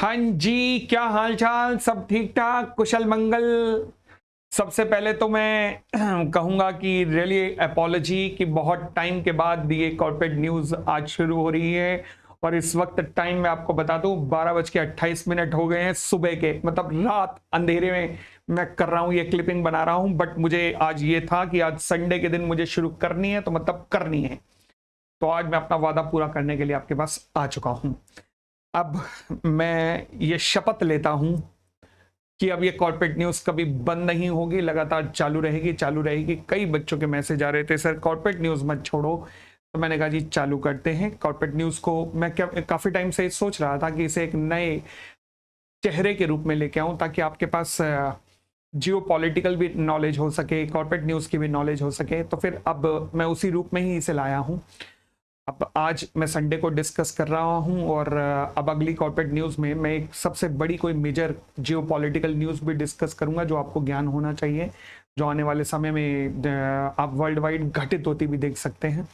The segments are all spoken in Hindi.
हाँ जी, क्या हाल चाल? सब ठीक ठाक, कुशल मंगल। सबसे पहले तो मैं कहूँगा कि रियली अपॉलॉजी कि बहुत टाइम के बाद ये कॉर्पोरेट न्यूज़ आज शुरू हो रही है। और इस वक्त टाइम मैं आपको बता दूं 12:28 हो गए हैं सुबह के, मतलब रात अंधेरे में मैं कर रहा हूँ, ये क्लिपिंग बना रहा हूँ। बट मुझे आज ये था कि आज संडे के दिन मुझे शुरू करनी है, तो मतलब करनी है। तो आज मैं अपना वादा पूरा करने के लिए आपके पास आ चुका हूँ। अब मैं ये शपथ लेता हूं कि अब ये कॉर्पोरेट न्यूज़ कभी बंद नहीं होगी, लगातार चालू रहेगी चालू रहेगी। कई बच्चों के मैसेज आ रहे थे, सर कॉर्पोरेट न्यूज़ मत छोड़ो। तो मैंने कहा जी चालू करते हैं कॉर्पोरेट न्यूज़ को। मैं क्या काफ़ी टाइम से सोच रहा था कि इसे एक नए चेहरे के रूप में लेके आऊं, ताकि आपके पास जियो पॉलिटिकल भी नॉलेज हो सके, कॉर्पोरेट न्यूज़ की भी नॉलेज हो सके। तो फिर अब मैं उसी रूप में ही इसे लाया हूँ। अब आज मैं संडे को डिस्कस कर रहा हूं, और अब अगली कॉर्पोरेट न्यूज़ में मैं एक सबसे बड़ी कोई मेजर जियोपॉलिटिकल न्यूज़ भी डिस्कस करूंगा, जो आपको ज्ञान होना चाहिए, जो आने वाले समय में आप वर्ल्ड वाइड घटित होती भी देख सकते हैं।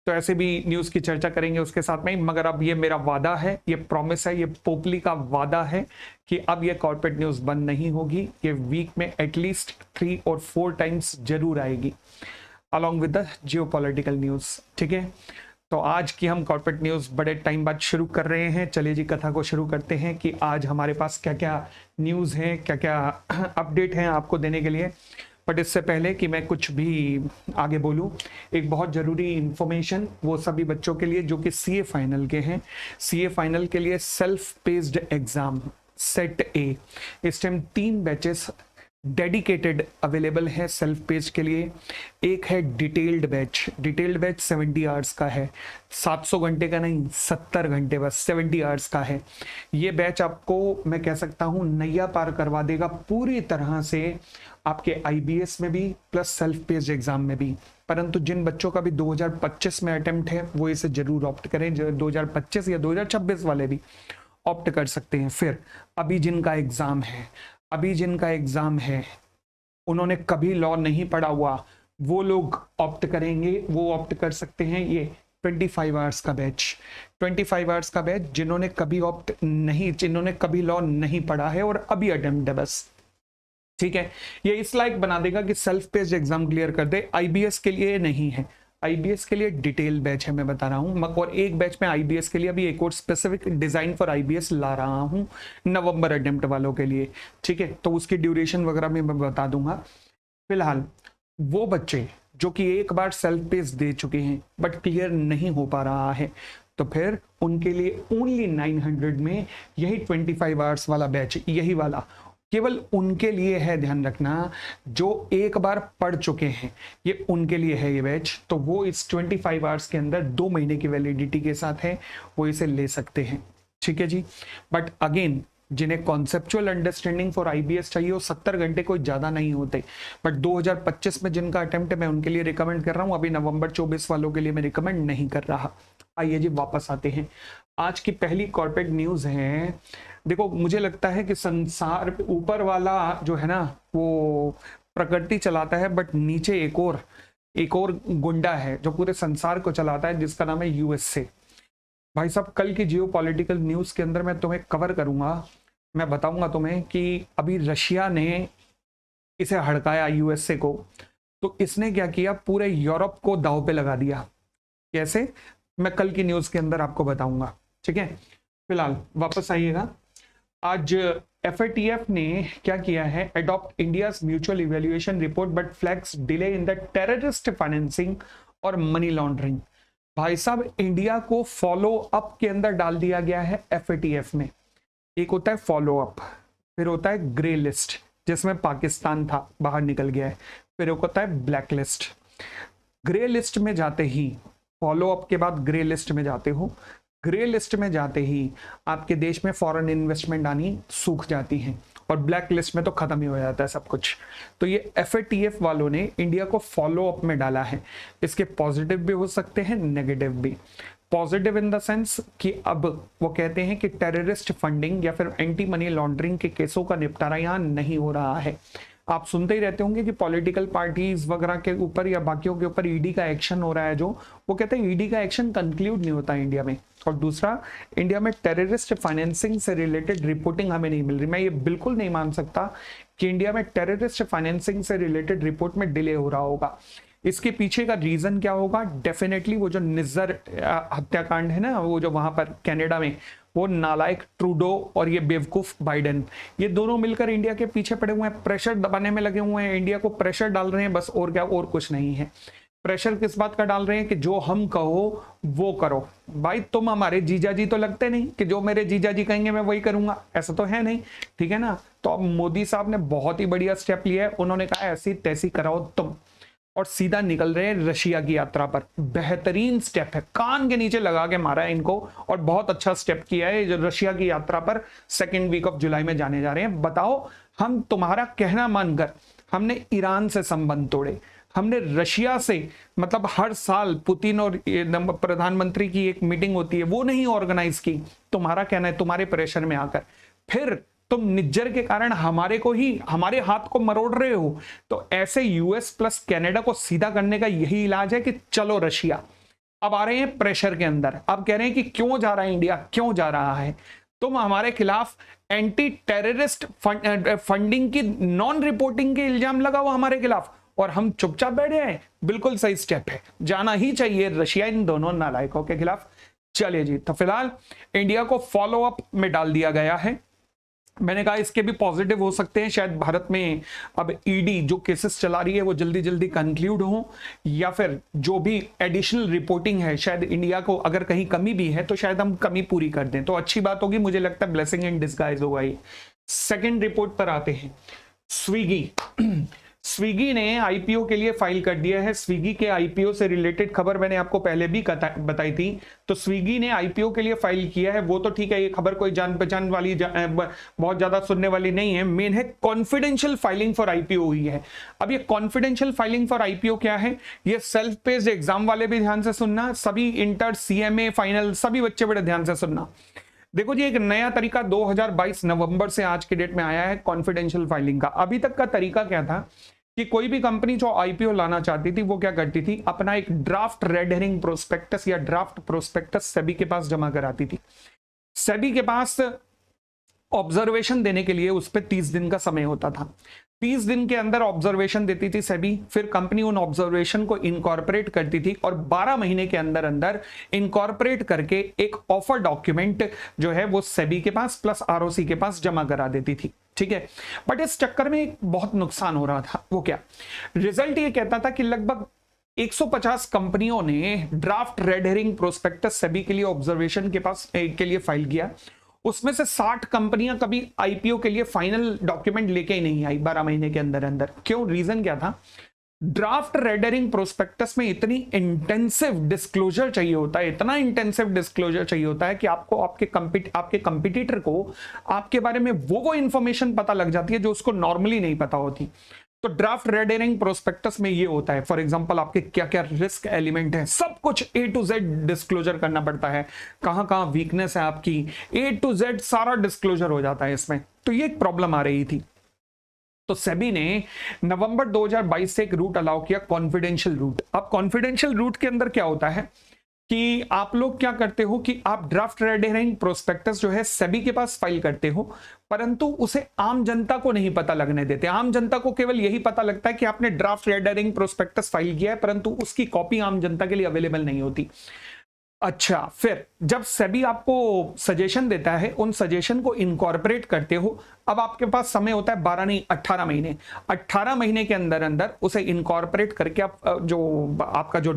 तो ऐसे भी न्यूज़ की चर्चा करेंगे उसके साथ में। मगर अब ये मेरा वादा है, ये प्रॉमिस है, ये पोपली का वादा है कि अब ये कॉर्पोरेट न्यूज़ बंद नहीं होगी। ये वीक में एटलीस्ट 3 और 4 टाइम्स जरूर आएगी, along with the geopolitical news. ठीक है, तो आज की हम कॉर्पोरेट न्यूज़ बड़े टाइम बाद शुरू कर रहे हैं। चलिए जी, कथा को शुरू करते हैं कि आज हमारे पास क्या क्या न्यूज़ हैं, क्या क्या अपडेट हैं आपको देने के लिए। बट इससे पहले कि मैं कुछ भी आगे बोलूं, एक बहुत ज़रूरी इन्फॉर्मेशन वो सभी बच्चों के लिए जो कि सीए फाइनल के हैं। सीए फाइनल के लिए सेल्फ पेस्ड एग्ज़ाम सेट ए, इस टाइम 3 बैचेस डेडिकेटेड अवेलेबल है सेल्फ पेज के लिए। एक है डिटेल्ड बैच 70 आवर्स का है, 700 घंटे का नहीं, 70 घंटे बस, 70 आवर्स का है। ये बैच आपको मैं कह सकता हूँ नैया पार करवा देगा पूरी तरह से, आपके आईबीएस में भी प्लस सेल्फ पेज एग्जाम में भी। परंतु जिन बच्चों का भी 2025 में अटेम्प्ट है वो इसे जरूर ऑप्ट करें। 2025 या 2026 वाले भी ऑप्ट कर सकते हैं। फिर अभी जिनका एग्जाम है उन्होंने कभी लॉ नहीं पढ़ा हुआ, वो लोग ऑप्ट करेंगे, वो ऑप्ट कर सकते हैं ये 25 आवर्स का बैच। 25 आवर्स का बैच जिन्होंने कभी लॉ नहीं पढ़ा है और अभी अटेम्प्ट है बस। ठीक है, ये इस लाइक बना देगा कि सेल्फ पेस्ड एग्जाम क्लियर कर दे। आईबीएस के लिए नहीं है, आईबीएस के लिए डिटेल बैच है, मैं बता रहा हूं। और एक बैच में आईबीएस के लिए अभी एक और स्पेसिफिक डिजाइन फॉर आईबीएस ला रहा हूं नवंबर अटेम्प्ट वालों के लिए। ठीक है, तो उसकी ड्यूरेशन वगैरह में मैं बता दूंगा। फिलहाल वो बच्चे जो कि एक बार सेल्फ पेस दे चुके हैं बट क्लियर नहीं हो पा रहा है, तो फिर उनके लिए ओनली 900 में यही 25 आवर्स वाला बैच, यही वाला केवल उनके लिए है। ध्यान रखना, जो एक बार पढ़ चुके हैं ये उनके लिए है ये बैच। तो वो इस 25 आवर्स के अंदर 2 महीने की वैलिडिटी के साथ है, वो इसे ले सकते हैं। ठीक है जी। बट अगेन, जिन्हें कॉन्सेप्चुअल अंडरस्टैंडिंग फॉर आईबीएस चाहिए वो 70 घंटे कोई ज्यादा नहीं होते। बट 2025 में जिनका अटेम्प्ट है मैं उनके लिए रिकमेंड कर रहा हूं, अभी नवंबर 24 वालों के लिए मैं रिकमेंड नहीं कर रहा। आइए जी वापस आते हैं। आज की पहली कॉर्पोरेट न्यूज है। देखो, मुझे लगता है कि संसार ऊपर वाला जो है ना वो प्रकृति चलाता है, बट नीचे एक और गुंडा है जो पूरे संसार को चलाता है, जिसका नाम है यूएसए। भाई साहब, कल की जियो पॉलिटिकल न्यूज के अंदर मैं तुम्हें कवर करूंगा, मैं बताऊंगा तुम्हें कि अभी रशिया ने इसे हड़काया यूएसए को। तो इसने क्या किया, पूरे यूरोप को दांव पे लगा दिया। कैसे, मैं कल की न्यूज के अंदर आपको बताऊंगा। ठीक है, फिलहाल वापस आइएगा। आज एफएटीएफ ने क्या किया है, adopt India's mutual evaluation report but flags delay in the terrorist financing और मनी लॉन्ड्रिंग। भाई साहब, इंडिया को फॉलो अप के अंदर डाल दिया गया है एफएटीएफ में। एक होता है फॉलो अप, फिर होता है ग्रे लिस्ट जिसमें पाकिस्तान था, बाहर निकल गया है, फिर एक होता है ब्लैक लिस्ट। ग्रे लिस्ट में जाते ही, फॉलो अप के बाद ग्रे लिस्ट में जाते हो, ग्रे लिस्ट में जाते ही आपके देश में फॉरेन इन्वेस्टमेंट आनी सूख जाती है, और ब्लैक लिस्ट में तो खत्म ही हो जाता है सब कुछ। तो ये एफएटीएफ वालों ने इंडिया को फॉलो अप में डाला है। इसके पॉजिटिव भी हो सकते हैं, नेगेटिव भी। पॉजिटिव इन द सेंस कि अब वो कहते हैं कि टेररिस्ट फंडिंग या फिर एंटी मनी लॉन्ड्रिंग के केसों का निपटारा यहाँ नहीं हो रहा है। आप सुनते ही रहते होंगे कि पॉलिटिकल पार्टीज वगैरह के ऊपर या बाकियों के ऊपर ईडी का एक्शन हो रहा है, जो वो कहते हैं ईडी का एक्शन कंक्लूड नहीं होता इंडिया में। और दूसरा, इंडिया में टेररिस्ट फाइनेंसिंग से रिलेटेड रिपोर्टिंग हमें नहीं मिल रही। मैं ये बिल्कुल नहीं मान सकता कि इंडिया में टेररिस्ट फाइनेंसिंग से रिलेटेड रिपोर्ट में डिले हो रहा होगा। इसके पीछे का रीजन क्या होगा? डेफिनेटली वो जो निज्जर हत्याकांड है ना, वो जो वहां पर कनाडा में, वो नालायक ट्रूडो और ये बेवकूफ बाइडेन, ये दोनों मिलकर इंडिया के पीछे पड़े हुए हैं, प्रेशर दबाने में लगे हुए हैं, इंडिया को प्रेशर डाल रहे हैं बस, और क्या, और कुछ नहीं है। प्रेशर किस बात का डाल रहे हैं कि जो हम कहो वो करो। भाई तुम हमारे जीजा जी तो लगते नहीं कि जो मेरे जीजा जी कहेंगे मैं वही करूंगा, ऐसा तो है नहीं, ठीक है ना। तो अब मोदी साहब ने बहुत ही बढ़िया स्टेप लिया है, उन्होंने कहा ऐसी तैसी कराओ तुम, और सीधा निकल रहे हैं रशिया की यात्रा पर। बेहतरीन स्टेप है, कान के नीचे लगा के मारा है इनको, और बहुत अच्छा स्टेप किया है। जो रशिया की यात्रा पर 2nd वीक ऑफ जुलाई में जाने जा रहे हैं। बताओ, हम तुम्हारा कहना मानकर हमने ईरान से संबंध तोड़े, हमने रशिया से, मतलब हर साल पुतिन और प्रधानमंत्री की एक मीटिंग होती है वो नहीं ऑर्गेनाइज की, तुम्हारा कहना है, तुम्हारे प्रेशर में आकर फिर तुम निज्जर के कारण हमारे को ही, हमारे हाथ को मरोड़ रहे हो। तो ऐसे यूएस प्लस कनाडा को सीधा करने का यही इलाज है कि चलो रशिया। अब आ रहे हैं प्रेशर के अंदर, अब कह रहे हैं कि क्यों जा रहा है इंडिया, क्यों जा रहा है? तुम हमारे खिलाफ एंटी टेररिस्ट फंडिंग की नॉन रिपोर्टिंग के इल्जाम लगाओ हमारे खिलाफ, और हम चुपचाप बैठ जाए। बिल्कुल सही स्टेप है, जाना ही चाहिए रशिया इन दोनों नालायकों के खिलाफ। चलिए जी, तो फिलहाल इंडिया को फॉलो अप में डाल दिया गया है। मैंने कहा इसके भी पॉजिटिव हो सकते हैं, शायद भारत में अब ईडी जो केसेस चला रही है वो जल्दी जल्दी कंक्लूड हो, या फिर जो भी एडिशनल रिपोर्टिंग है, शायद इंडिया को अगर कहीं कमी भी है तो शायद हम कमी पूरी कर दें, तो अच्छी बात होगी। मुझे लगता है ब्लेसिंग इन डिस्गाइज होगा ये। सेकेंड रिपोर्ट पर आते हैं। स्विगी स्विगी ने आईपीओ के लिए फाइल कर दिया है। स्विगी के आईपीओ से रिलेटेड खबर मैंने आपको पहले भी बताई थी। तो स्विगी ने आईपीओ के लिए फाइल किया है, वो तो ठीक है, ये खबर कोई जान पहचान वाली बहुत ज्यादा सुनने वाली नहीं है। मेन है कॉन्फिडेंशियल फाइलिंग फॉर आईपीओ हुई है। अब ये कॉन्फिडेंशियल फाइलिंग फॉर आईपीओ क्या है? ये सेल्फ पेस्ड एग्जाम वाले भी ध्यान से सुनना, सभी इंटर, सीएमए, फाइनल सभी बच्चे बड़े ध्यान से सुनना। देखो जी, एक नया तरीका 2022 नवंबर से आज के डेट में आया है कॉन्फिडेंशियल फाइलिंग का। अभी तक का तरीका क्या था कि कोई भी कंपनी जो आईपीओ लाना चाहती थी वो क्या करती थी, अपना एक ड्राफ्ट रेड हेरिंग प्रोस्पेक्टस या ड्राफ्ट प्रोस्पेक्टस सेबी के पास जमा कराती थी। सेबी के पास ऑब्जर्वेशन देने के लिए उस पर 30 दिन का समय होता था। 30 दिन के अंदर ऑब्जर्वेशन देती थी सेबी, फिर कंपनी उन ऑब्जर्वेशन को इनकॉर्पोरेट करती थी और 12 महीने के अंदर अंदर इनकॉर्पोरेट करके एक ऑफर डॉक्यूमेंट जो है वो सेबी के पास प्लस आरओसी के पास जमा करा देती थी। ठीक है, बट इस चक्कर में एक बहुत नुकसान हो रहा था। वो क्या? रिजल्ट ये कहता था कि लगभग 150 कंपनियों ने draft red herring prospectus SEBI के लिए ऑब्जर्वेशन के लिए फाइल किया। उसमें से 60 कंपनियां कभी आईपीओ के लिए फाइनल डॉक्यूमेंट लेके ही नहीं आई 12 महीने के अंदर अंदर। क्यों? रीजन क्या था? ड्राफ्ट रेड हेरिंग प्रोस्पेक्टस में इतनी इंटेंसिव डिस्क्लोजर चाहिए होता है, इतना इंटेंसिव डिस्क्लोजर चाहिए होता है कि आपको आपके कंपटीटर को आपके बारे में वो इंफॉर्मेशन पता लग जाती है जो उसको नॉर्मली नहीं पता होती। तो ड्राफ्ट रेड हेरिंग प्रोस्पेक्टस में ये होता है, फॉर एग्जांपल आपके क्या क्या रिस्क एलिमेंट है, सब कुछ A to Z डिस्क्लोजर करना पड़ता है। कहां कहां वीकनेस है आपकी, A to Z सारा डिस्क्लोजर हो जाता है इसमें। तो ये एक प्रॉब्लम आ रही थी। तो सेबी ने नवंबर 2022 से एक रूट अलाउ किया, कॉन्फिडेंशियल रूट। अब कॉन्फिडेंशियल रूट के अंदर क्या होता है कि आप लोग क्या करते हो कि आप ड्राफ्ट रेड हेरिंग प्रोस्पेक्टस जो है सेबी के पास फाइल करते हो, परंतु उसे आम जनता को नहीं पता लगने देते। आम जनता को केवल यही पता लगता है कि आपने draft red herring prospectus file किया है, परंतु उसकी कॉपी आम जनता के लिए अवेलेबल नहीं होती। अच्छा, फिर जब सेबी आपको सजेशन देता है, उन सजेशन को इनकॉर्पोरेट करते हो। अब आपके पास समय होता है 12 नहीं 18 महीने। 18 महीने के अंदर अंदर उसे इनकॉर्पोरेट करके आप जो आपका जो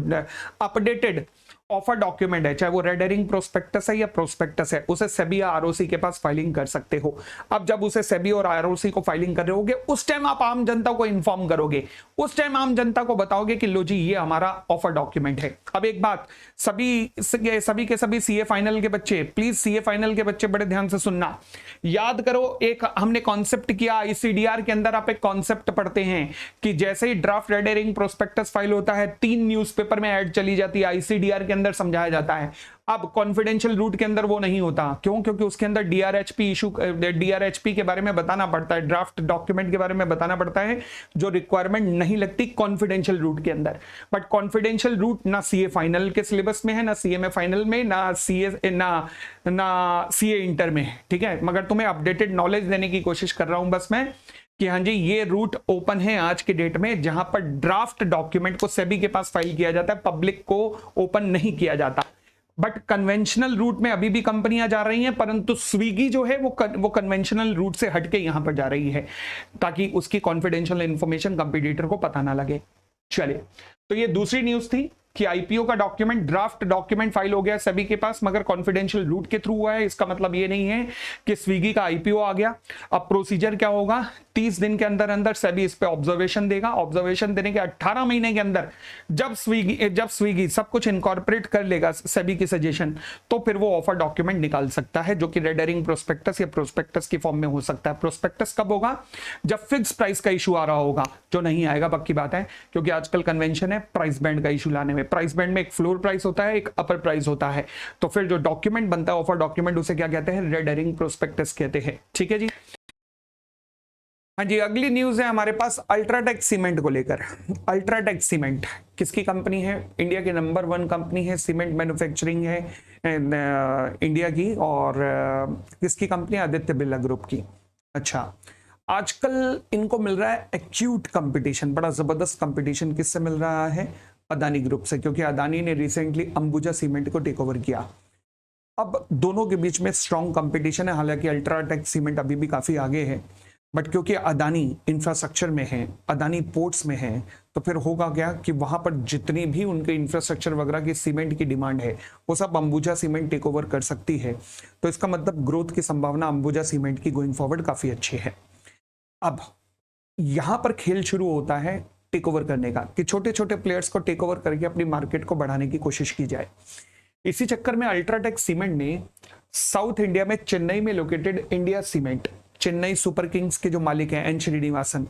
अपडेटेड ऑफर डॉक्यूमेंट है, चाहे वो रेड हेरिंग प्रोस्पेक्टस है या प्रोस्पेक्टस है, उसे सेबी या आरओसी के पास फाइलिंग कर सकते हो। अब जब उसे सेबी और आरओसी को फाइलिंग कर रहे होगे, उस टाइम आप आम जनता को इन्फॉर्म करोगे, उस टाइम आम जनता को बताओगे कि लो जी ये हमारा ऑफर डॉक्यूमेंट है। अब एक बात, सभी के सभी सीए फाइनल के बच्चे, प्लीज सीए फाइनल के बच्चे बड़े ध्यान से सुनना, याद करो। एक हमने कॉन्सेप्ट किया आईसीडीआर के अंदर, आप एक कॉन्सेप्ट पढ़ते हैं कि जैसे ही draft red herring prospectus file होता है, 3 न्यूज़पेपर में ऐड चली जाती है, आईसीडीआर के अंदर समझाया जाता है। अब कॉन्फिडेंशियल रूट के अंदर वो नहीं होता, क्यों? क्योंकि उसके अंदर डीआरएचपी इशू, डीआरएचपी के बारे में बताना पड़ता है, ड्राफ्ट डॉक्यूमेंट के बारे में बताना पड़ता है, जो रिक्वायरमेंट नहीं लगती कॉन्फिडेंशियल रूट के अंदर। बट कॉन्फिडेंशियल रूट ना सीए फाइनल के सिलेबस में है, ना सीएमए फाइनल में, ना सीए ना सीए इंटर में है, ठीक है। मगर तुम्हें अपडेटेड नॉलेज देने की कोशिश कर रहा हूं बस मैं, कि हाँ जी ये रूट ओपन है आज के डेट में, जहां पर ड्राफ्ट डॉक्यूमेंट को सेबी के पास फाइल किया जाता है, पब्लिक को ओपन नहीं किया जाता। बट कन्वेंशनल रूट में अभी भी कंपनियां जा रही हैं, परंतु स्विगी जो है वो कन्वेंशनल रूट से हटके यहां पर जा रही है, ताकि उसकी कॉन्फिडेंशियल इंफॉर्मेशन कंपटीटर को पता ना लगे। चलिए, तो ये दूसरी न्यूज थी कि आईपीओ का डॉक्यूमेंट, ड्राफ्ट डॉक्यूमेंट फाइल हो गया सभी के पास, मगर कॉन्फिडेंशियल रूट के थ्रू हुआ है। इसका मतलब ये नहीं है कि स्विगी का आईपीओ आ गया। अब प्रोसीजर क्या होगा, 30 दिन के अंदर अंदर सेबी इस पे ऑब्जर्वेशन देगा। ऑब्जर्वेशन देने के 18 महीने के अंदर जब स्विगी सब कुछ इनकॉर्पोरेट कर लेगा सेबी की सजेशन, तो फिर वो ऑफर डॉक्यूमेंट निकाल सकता है, जो कि रेड हेरिंग प्रोस्पेक्टस या प्रोस्पेक्टस की फॉर्म में हो सकता है। प्रोस्पेक्टस कब होगा, जब फिक्स प्राइस का इशू आ रहा होगा, जो नहीं आएगा पक्की बात है, क्योंकि आजकल कन्वेंशन है प्राइस बैंड का इशू लाने में। प्राइस बैंड में एक फ्लोर प्राइस होता है, एक अपर प्राइस होता है, तो फिर जो डॉक्यूमेंट बनता है ऑफर डॉक्यूमेंट, उसे क्या कहते हैं, रेड हेरिंग प्रोस्पेक्टस कहते हैं। ठीक है जी। हाँ जी, अगली न्यूज है हमारे पास अल्ट्राटेक सीमेंट को लेकर। अल्ट्राटेक सीमेंट किसकी कंपनी है? इंडिया की नंबर 1 कंपनी है, सीमेंट मैन्युफैक्चरिंग है इंडिया की। और किसकी कंपनी? आदित्य बिरला ग्रुप की। अच्छा, आजकल इनको मिल रहा है एक्यूट कंपटीशन, बड़ा जबरदस्त कंपटीशन। किससे मिल रहा है? अदानी ग्रुप से, क्योंकि अदानी ने रिसेंटली अंबुजा सीमेंट को टेक ओवर किया। अब दोनों के बीच में स्ट्रॉन्ग कंपटीशन है। हालांकि अल्ट्राटेक सीमेंट अभी भी काफी आगे है, बट क्योंकि अदानी इंफ्रास्ट्रक्चर में है, अदानी पोर्ट्स में है, तो फिर होगा क्या कि वहां पर जितनी भी उनके इंफ्रास्ट्रक्चर वगैरह की सीमेंट की डिमांड है, वो सब अंबुजा सीमेंट टेक ओवर कर सकती है। तो इसका मतलब ग्रोथ की संभावना अंबुजा सीमेंट की गोइंग फॉरवर्ड काफी अच्छी है। अब यहां पर खेल शुरू होता है टेक ओवर करने का, कि छोटे छोटे प्लेयर्स को टेक ओवर करके अपनी मार्केट को बढ़ाने की कोशिश की जाए। इसी चक्कर में अल्ट्राटेक सीमेंट ने साउथ इंडिया में चेन्नई में located India cement, Chennai super Kings के जो मालिक हैं एन श्रीनिवासन,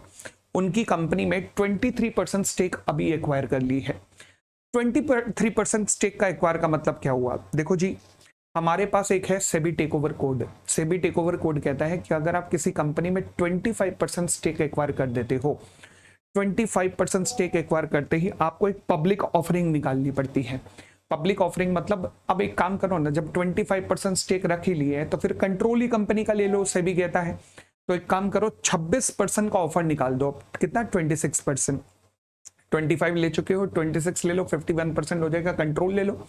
उनकी कंपनी में 23% स्टेक अभी एक्वायर कर ली है। 23% स्टेक का एक्वायर का मतलब क्या हुआ? देखो जी, हमारे पास एक है SEBI take over code. SEBI take over code कहता है कि अगर आप किसी कंपनी में 25% स्टेक एक्वायर कर देते हो, 25% स्टेक एक्वायर करते ही आपको एक पब्लिक ऑफरिंग निकालनी पड़ती है। पब्लिक ऑफरिंग मतलब, अब एक काम करो ना, जब 25% स्टेक रख ही लिए है तो फिर कंट्रोल ही कंपनी का ले लो, सेबी कहता है। तो एक काम करो, 26% का ऑफर निकाल दो। कितना? 26%। 25 ले चुके हो, 26 ले लो, 51% हो जाएगा, कंट्रोल ले लो।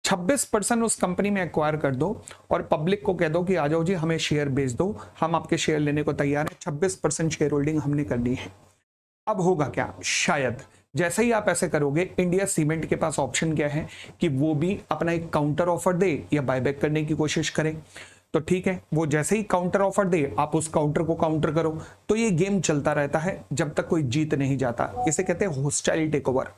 26% उस कंपनी में एक्वायर कर दो और पब्लिक को कह दो कि आ जाओ जी, हमें शेयर बेच दो, हम आपके शेयर लेने को तैयार हैं। 26% शेयर होल्डिंग हमने करनी है। अब होगा क्या? शायद जैसे ही आप ऐसे करोगे, इंडिया सीमेंट के पास ऑप्शन क्या है कि वो भी अपना एक काउंटर ऑफर दे या बायबैक करने की कोशिश करे। तो ठीक है, वो जैसे ही काउंटर ऑफर दे, आप उस काउंटर को काउंटर करो। तो ये गेम चलता रहता है जब तक कोई जीत नहीं जाता। इसे कहते हैं होस्टाइल टेक ओवर।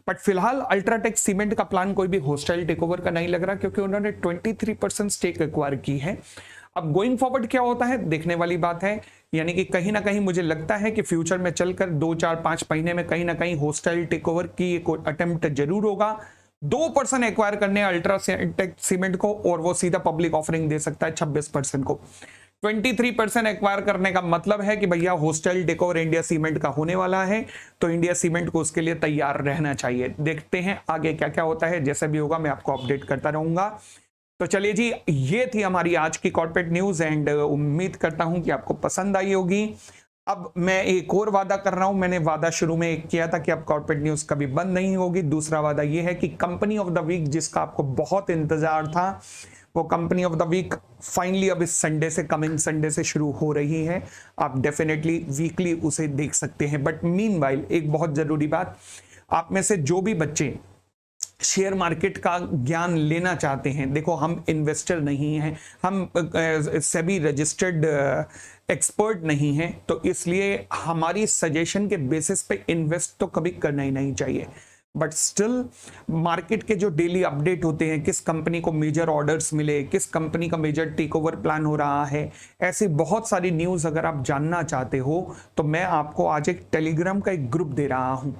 बट फिलहाल अल्ट्राटेक सीमेंट का प्लान कोई भी होस्टाइल टेक ओवर का नहीं लग रहा, क्योंकि उन्होंने 23% स्टेक एक्वायर की है। अब गोइंग फॉरवर्ड क्या होता है, देखने वाली बात है। यानी कि कहीं ना कहीं मुझे लगता है कि फ्यूचर में चलकर 2, 4, 5 महीने में कहीं ना कहीं होस्टाइल टेक ओवर की एक अटेम्प्ट जरूर होगा। 2% एक्वायर करने अल्ट्राटेक सीमेंट को, और वो सीधा पब्लिक ऑफरिंग दे सकता है 26% को। 23% एक्वायर करने का मतलब है कि भैया hostile take over India cement का होने वाला है, तो इंडिया सीमेंट को उसके लिए तैयार रहना चाहिए। देखते हैं आगे क्या क्या होता है, जैसे भी होगा मैं आपको अपडेट करता रहूंगा। तो चलिए जी, ये थी हमारी आज की कॉर्पोरेट न्यूज, एंड उम्मीद करता हूं कि आपको पसंद आई होगी। अब मैं एक और वादा कर रहा हूं, मैंने वादा शुरू में एक किया था कि अब कॉर्पोरेट न्यूज कभी बंद नहीं होगी। दूसरा वादा ये है कि कंपनी ऑफ द वीक, जिसका आपको बहुत इंतजार था, वो company of the week finally अब इस संडे से, कमिंग संडे से शुरू हो रही है। आप डेफिनेटली वीकली उसे देख सकते हैं। बट मीनवाइल एक बहुत जरूरी बात, आप में से जो भी बच्चे शेयर मार्केट का ज्ञान लेना चाहते हैं, देखो हम इन्वेस्टर नहीं हैं, हम सेबी रजिस्टर्ड एक्सपर्ट नहीं हैं, तो इसलिए हमारी सजेशन के बेसिस पे इन्वेस्ट तो कभी करना ही नहीं चाहिए। बट स्टिल मार्केट के जो डेली अपडेट होते हैं, किस कंपनी को मेजर ऑर्डर्स मिले, किस कंपनी का मेजर टेक ओवर प्लान हो रहा है, ऐसी बहुत सारी न्यूज़ अगर आप जानना चाहते हो, तो मैं आपको आज एक टेलीग्राम का एक ग्रुप दे रहा हूं।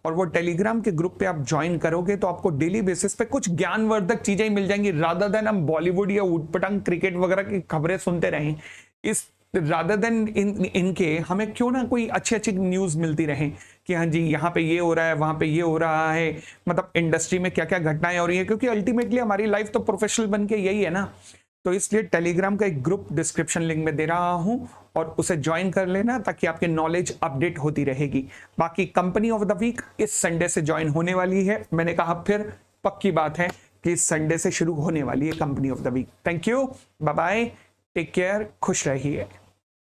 और वो टेलीग्राम के ग्रुप पे आप ज्वाइन करोगे तो आपको डेली बेसिस पे कुछ ज्ञानवर्धक चीजें मिल जाएंगी, रादर देन हम बॉलीवुड या ऊटपटांग क्रिकेट वगैरह की खबरें सुनते रहें। इस रादर देन इनके हमें क्यों ना कोई अच्छी अच्छी न्यूज मिलती रहे कि हाँ जी यहाँ पे ये हो रहा है, वहां पे ये हो रहा है, मतलब इंडस्ट्री में क्या क्या घटनाएं हो रही है, क्योंकि अल्टीमेटली हमारी लाइफ तो प्रोफेशनल बन के यही है ना। तो इसलिए टेलीग्राम का एक ग्रुप डिस्क्रिप्शन लिंक में दे रहा हूं और उसे ज्वाइन कर लेना ताकि आपके नॉलेज अपडेट होती रहेगी। बाकी कंपनी ऑफ द वीक इस संडे से ज्वाइन होने वाली है, मैंने कहा फिर पक्की बात है कि इस संडे से शुरू होने वाली है company of the week. Thank you, bye bye, take care, खुश रहिए।